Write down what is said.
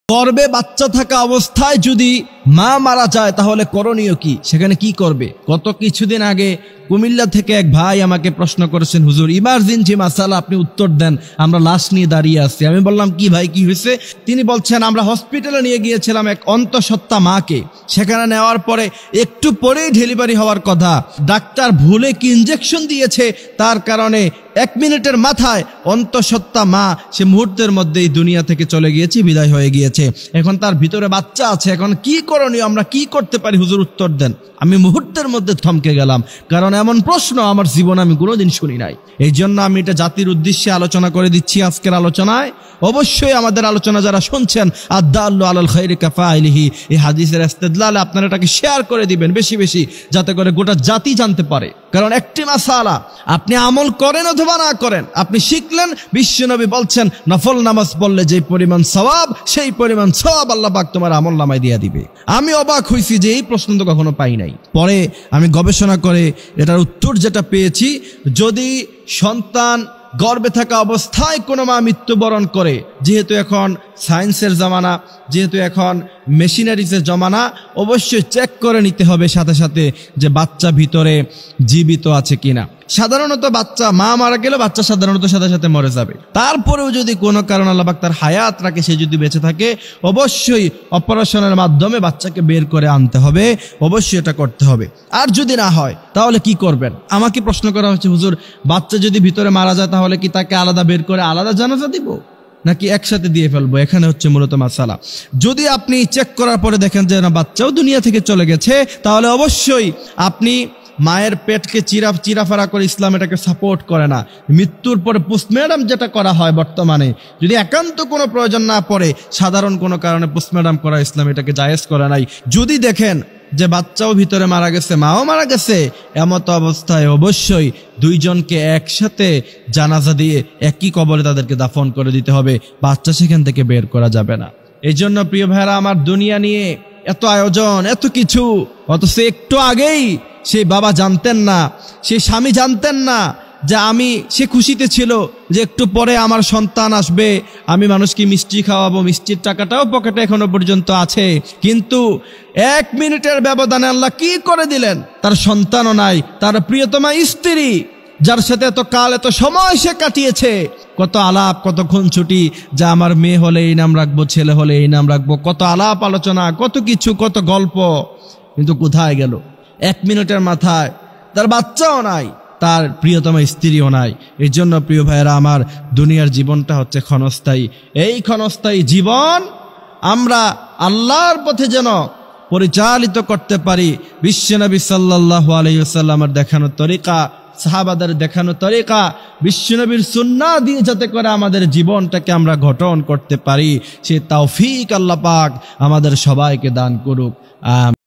গর্ভে বাচ্চা থাকা অবস্থায় যদি মা মারা যায় তাহলে করণীয় কি, সেখানে কি করবে? গত কিছুদিন আগে কুমিল্লা থেকে এক ভাই আমাকে প্রশ্ন করেছেন, হুজুর ইমার্জেন্সি মাসালা আপনি উত্তর দেন, আমরা লাশ নিয়ে দাঁড়িয়ে আছি। আমি বললাম কি ভাই, কি হয়েছে? তিনি বলছেন আমরা হসপিটালে নিয়ে গিয়েছিলাম এক অন্তঃসত্ত্বা মাকে, সেখানে নেওয়ার পরে একটু পরেই ডেলিভারি হওয়ার কথা, ডাক্তার ভুলে কি ইনজেকশন দিয়েছে, তার কারণে 1 মিনিটের মাথায় অন্তঃসত্ত্বা মা সে মুহূর্তের মধ্যেই দুনিয়া থেকে চলে গিয়েছে, বিদায় হয়ে গিয়েছে। এখন তার ভিতরে বাচ্চা আছে, এখন কি করণীয়, আমরা কি করতে পারি হুজুর উত্তর দেন। আমি মুহূর্তের মধ্যে থমকে গেলাম, কারণ এমন প্রশ্ন আমার জীবনে আমি কোনোদিন শুনি নাই। এই জন্য আমি এটা জাতির উদ্দেশ্যে আলোচনা করে দিচ্ছি আজকের আলোচনায়। অবশ্যই আমাদের আলোচনা যারা শুনছেন, আদ-দাল্লু আলাল খায়রি কাফাইলিহি, এই হাদিসের ইস্তেদলালে আপনারা এটাকে শেয়ার করে দিবেন বেশি বেশি, যাতে করে গোটা জাতি জানতে পারে। কারণ একটি মাসালা আপনি আমল করেন অথবা না করেন, আপনি শিখলেন, বিশ্বনবী বলছেন নফল নামাজ পড়লে যে পরিমাণ সওয়াব, সেই পরিমাণ সওয়াব আল্লাহ পাক তোমার আমল নামায় দিয়ে দিবে। আমি অবাক হইছি যে এই প্রশ্ন তো কখনো পাই নাই। পরে আমি গবেষণা করে এটার উত্তর যেটা পেয়েছি, যদি সন্তান গর্ভে থাকা অবস্থায় কোনো মা মৃত্যুবরণ করে, যেহেতু এখন সায়েন্সের জমানা, যেহেতু এখন মেশিনারিজের জমানা, অবশ্যই চেক করে নিতে হবে সাথে সাথে যে বাচ্চা ভিতরে জীবিত আছে কিনা। সাধারণত বাচ্চা মা মারা গেলে বাচ্চা সাধারণত সাথে সাথে মরে যাবে, তারপরেও যদি কোনো কারণ আল্লাহ পাক তার হায়াত রাখে, সে যদি বেঁচে থাকে, অবশ্যই অপারেশনের মাধ্যমে বাচ্চাকে বের করে আনতে হবে, অবশ্যই এটা করতে হবে। আর যদি না হয় তাহলে কি করবেন? আমাকে প্রশ্ন করা হচ্ছে, হুজুর বাচ্চা যদি ভিতরে মারা যায় তাহলে কি তাকে আলাদা বের করে আলাদা জানাজা দিব নাকি একসাথে দিয়ে ফেলবো? এখানে হচ্ছে মূলত মাসালা। যদি আপনি চেক করার পরে দেখেন যে না বাচ্চাও দুনিয়া থেকে চলে গেছে, তাহলে অবশ্যই আপনি মায়ের পেটকে চিরাফারা করে, ইসলাম এটাকে সাপোর্ট করে না। মৃত্যুর পরে পোস্টমর্টম যেটা করা হয় বর্তমানে, যদি একান্ত কোনো প্রয়োজন না পড়ে, সাধারণ কোনো কারণে পোস্টমর্টম করা ইসলাম এটাকে জায়েজ করে নাই। যদি দেখেন যে বাচ্চাও ভিতরে মারা গেছে, মাও মারা গেছে, এমত অবস্থায় অবশ্যই দুইজনকে একসাথে জানাজা দিয়ে একই কবরে তাদেরকে দাফন করে দিতে হবে, বাচ্চা সেখান থেকে বের করা যাবে না। এই জন্য প্রিয় ভাইরা আমার, দুনিয়া নিয়ে এত আয়োজন, এত কিছু, অথচ একটু আগেই সেই বাবা জানতেন না, সেই স্বামী জানতেন না যে সে খুশিতে ছিল যে একটু পরে আমার সন্তান আসবে, আমি মানুষকে মিষ্টি খাওয়াবো, মিষ্টির টাকাটাও পকেটে এখনো পর্যন্ত আছে। কিন্তু 1 মিনিটের ব্যবধানে আল্লাহ কি করে দিলেন, তার সন্তানও নাই, তার প্রিয়তমা স্ত্রী, যার সাথে এত কাল এত সময় সে কাটিয়েছে, কত আলাপ, কত খুনছুটি, যা আমার মেয়ে হলে এই নাম রাখবো, ছেলে হলে এই নাম রাখবো, কত আলাপ আলোচনা, কত কিছু, কত গল্প, কিন্তু কোথায় গেল? 1 মিনিটের মাথায় তার বাচ্চাও নাই, তার প্রিয়তম স্ত্রীও নাই। এই জন্য প্রিয় ভাইয়েরা আমার, দুনিয়ার জীবনটা হচ্ছে ক্ষণস্থায়ী। এই ক্ষণস্থায়ী জীবন আমরা আল্লাহর পথে যেন পরিচালিত করতে পারি, বিশ্বনবী সাল্লাল্লাহু আলাইহি ওয়াসাল্লামের দেখানো তরিকা, সাহাবাদের দেখানো তরিকা, বিশ্বনবীর সুন্নাহ দিয়ে যাতে করে আমাদের জীবনটাকে আমরা গঠন করতে পারি, সে তৌফিক আল্লাহ পাক আমাদের সবাইকে দান করুক।